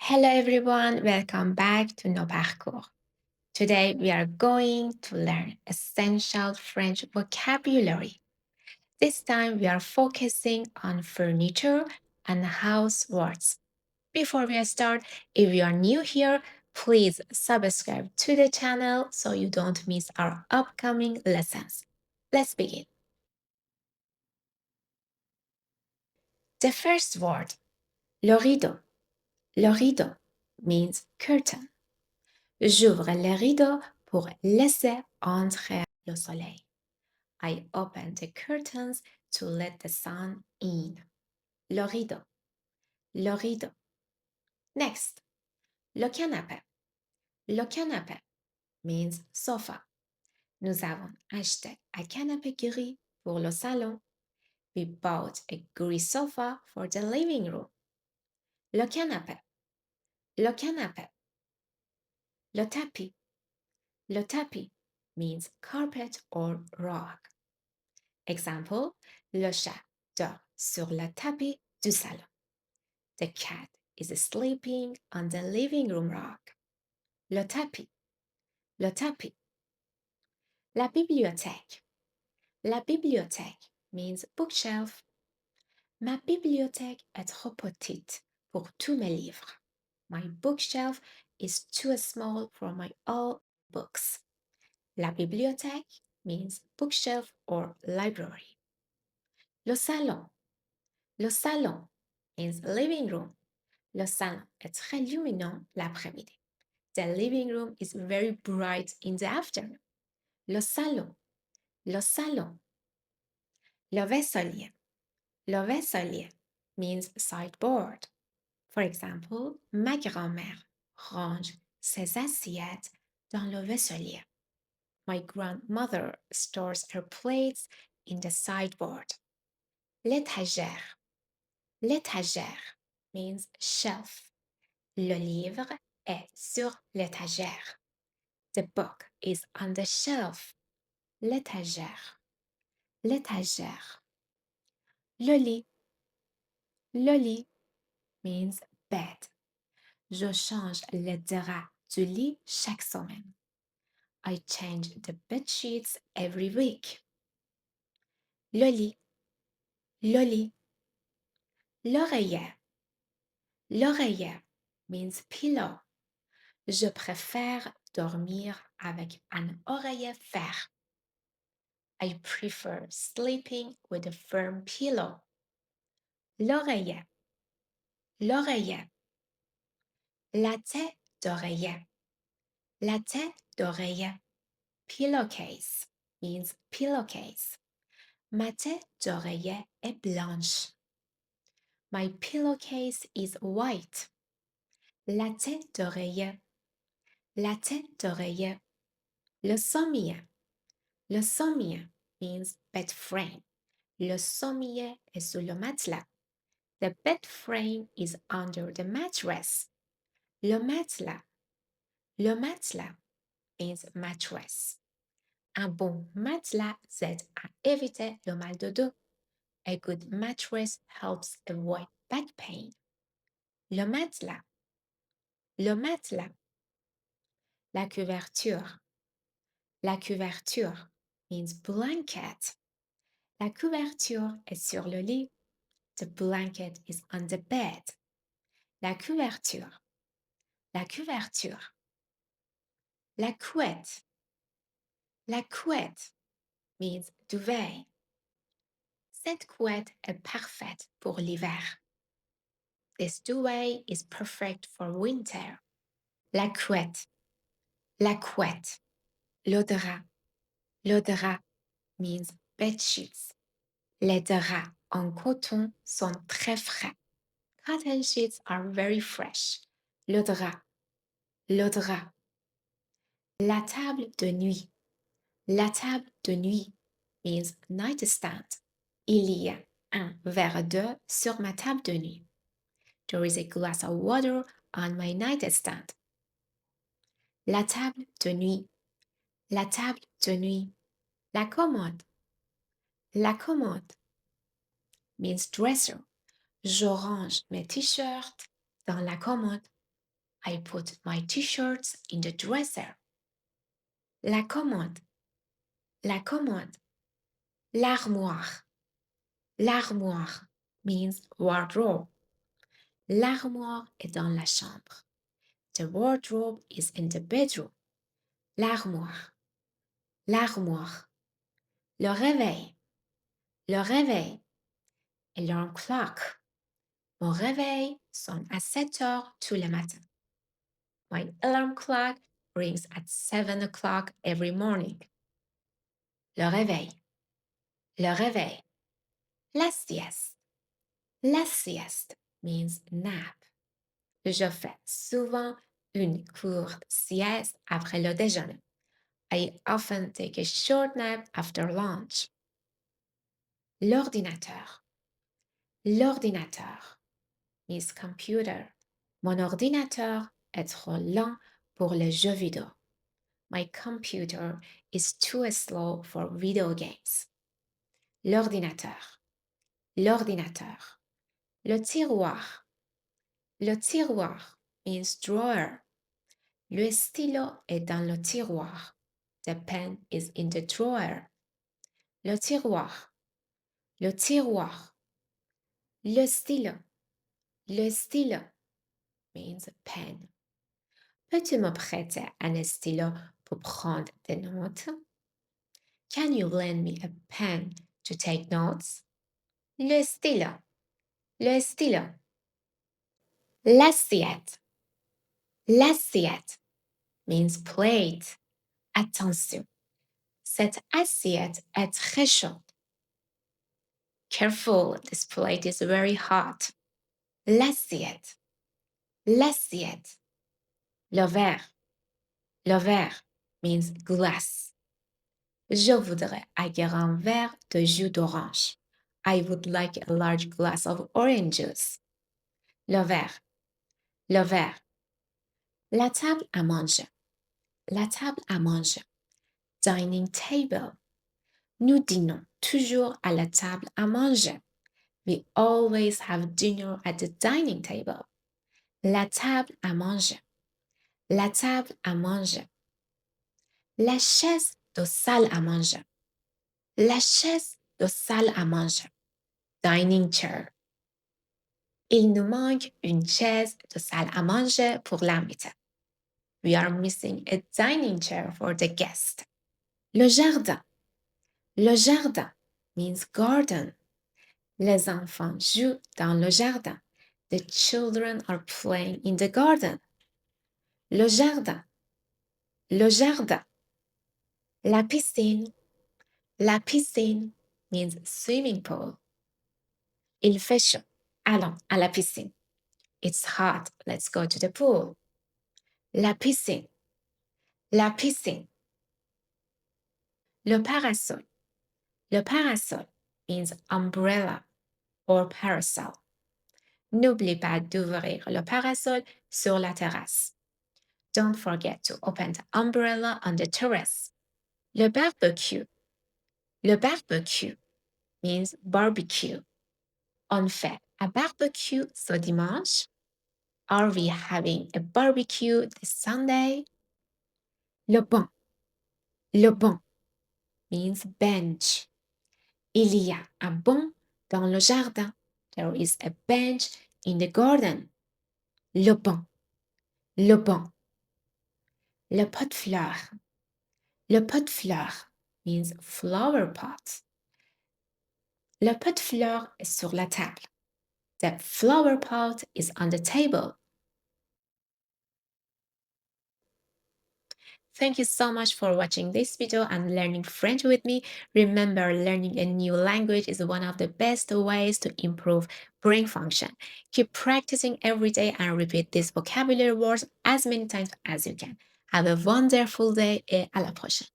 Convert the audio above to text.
Hello everyone, welcome back to Nos Parcours. Today we are going to learn essential French vocabulary. This time we are focusing on furniture and house words. Before we start, if you are new here, please subscribe to the channel so you don't miss our upcoming lessons. Let's begin. The first word, le rideau. Le rideau means curtain. J'ouvre le rideau pour laisser entrer le soleil. I open the curtains to let the sun in. Le rideau. Le rideau. Next, le canapé. Le canapé means sofa. Nous avons acheté un canapé gris pour le salon. We bought a gris sofa for the living room. Le canapé. Le canapé. Le tapis. Le tapis means carpet or rug. Exemple, le chat dort sur le tapis du salon. The cat is sleeping on the living room rug. Le tapis. Le tapis. La bibliothèque. La bibliothèque means bookshelf. Ma bibliothèque est trop petite pour tous mes livres. My bookshelf is too small for my all books. La bibliothèque means bookshelf or library. Le salon. Le salon means living room. Le salon est très lumineux l'après-midi. The living room is very bright in the afternoon. Le salon. Le salon. Le vaisselier. Le vaisselier means sideboard. For example, ma grand-mère range ses assiettes dans le vaisselier. My grandmother stores her plates in the sideboard. L'étagère. L'étagère means shelf. Le livre est sur l'étagère. The book is on the shelf. L'étagère. L'étagère. Le lit. Le lit means bed. Je change les draps du lit chaque semaine. I change the bed sheets every week. Le lit. Le lit. L'oreiller. L'oreiller means pillow. Je préfère dormir avec un oreiller fer. I prefer sleeping with a firm pillow. L'oreiller. L'oreiller. La tête d'oreiller. La tête d'oreiller. Pillowcase means pillowcase. Ma tête d'oreiller est blanche. My pillowcase is white. La tête d'oreiller. La tête d'oreiller. Le sommier. Le sommier means bed frame. Le sommier est sous le matelas. The bed frame is under the mattress. Le matelas. Le matelas means mattress. Un bon matelas aide à éviter le mal de dos. A good mattress helps avoid back pain. Le matelas. Le matelas. La couverture. La couverture means blanket. La couverture est sur le lit. The blanket is on the bed. La couverture. La couverture. La couette. La couette means duvet. Cette couette est parfaite pour l'hiver. This duvet is perfect for winter. La couette. La couette. Le drap. Le drap means bed sheets. Les draps en coton sont très frais. Cotton sheets are very fresh. Le drap. Le drap. La table de nuit. La table de nuit means nightstand. Il y a un verre d'eau sur ma table de nuit. There is a glass of water on my nightstand. La table de nuit. La table de nuit. La commode. La commode means dresser. Je range mes t-shirts dans la commode. I put my t-shirts in the dresser. La commode. La commode. L'armoire. L'armoire means wardrobe. L'armoire est dans la chambre. The wardrobe is in the bedroom. L'armoire. L'armoire. Le réveil. Le réveil. Alarm clock. Mon réveil sonne à 7 heures tous les matins. My alarm clock rings at 7 o'clock every morning. Le réveil. Le réveil. La sieste. La sieste means nap. Je fais souvent une courte sieste après le déjeuner. I often take a short nap after lunch. L'ordinateur. L'ordinateur means computer. Mon ordinateur est trop lent pour les jeux vidéo. My computer is too slow for video games. L'ordinateur. L'ordinateur. Le tiroir. Le tiroir means drawer. Le stylo est dans le tiroir. The pen is in the drawer. Le tiroir. Le tiroir. Le stylo. Le stylo means pen. Peux-tu me prêter un stylo pour prendre des notes? Can you lend me a pen to take notes? Le stylo. Le stylo. L'assiette. L'assiette means plate. Attention, cette assiette est très chaude. Careful, this plate is very hot. L'assiette. L'assiette. Le verre. Le verre means glass. Je voudrais un grand verre de jus d'orange. I would like a large glass of orange juice. Le verre. Le verre. La table à manger. La table à manger. Dining table. Nous dînons toujours à la table à manger. We always have dinner at the dining table. La table à manger. La table à manger. La chaise de salle à manger. La chaise de salle à manger. Dining chair. Il nous manque une chaise de salle à manger pour l'invité. We are missing a dining chair for the guest. Le jardin. Le jardin means garden. Les enfants jouent dans le jardin. The children are playing in the garden. Le jardin. Le jardin. La piscine. La piscine means swimming pool. Il fait chaud. Allons à la piscine. It's hot. Let's go to the pool. La piscine. La piscine. Le parasol. Le parasol means umbrella or parasol. N'oublie pas d'ouvrir le parasol sur la terrasse. Don't forget to open the umbrella on the terrace. Le barbecue. Le barbecue means barbecue. On fait un barbecue ce dimanche. Are we having a barbecue this Sunday? Le banc. Le banc means bench. Il y a un banc dans le jardin. There is a bench in the garden. Le banc. Le banc. Le pot de fleurs. Le pot de fleurs means flower pot. Le pot de fleurs est sur la table. The flower pot is on the table. Thank you so much for watching this video and learning French with me. Remember, learning a new language is one of the best ways to improve brain function. Keep practicing every day and repeat these vocabulary words as many times as you can. Have a wonderful day et à la prochaine.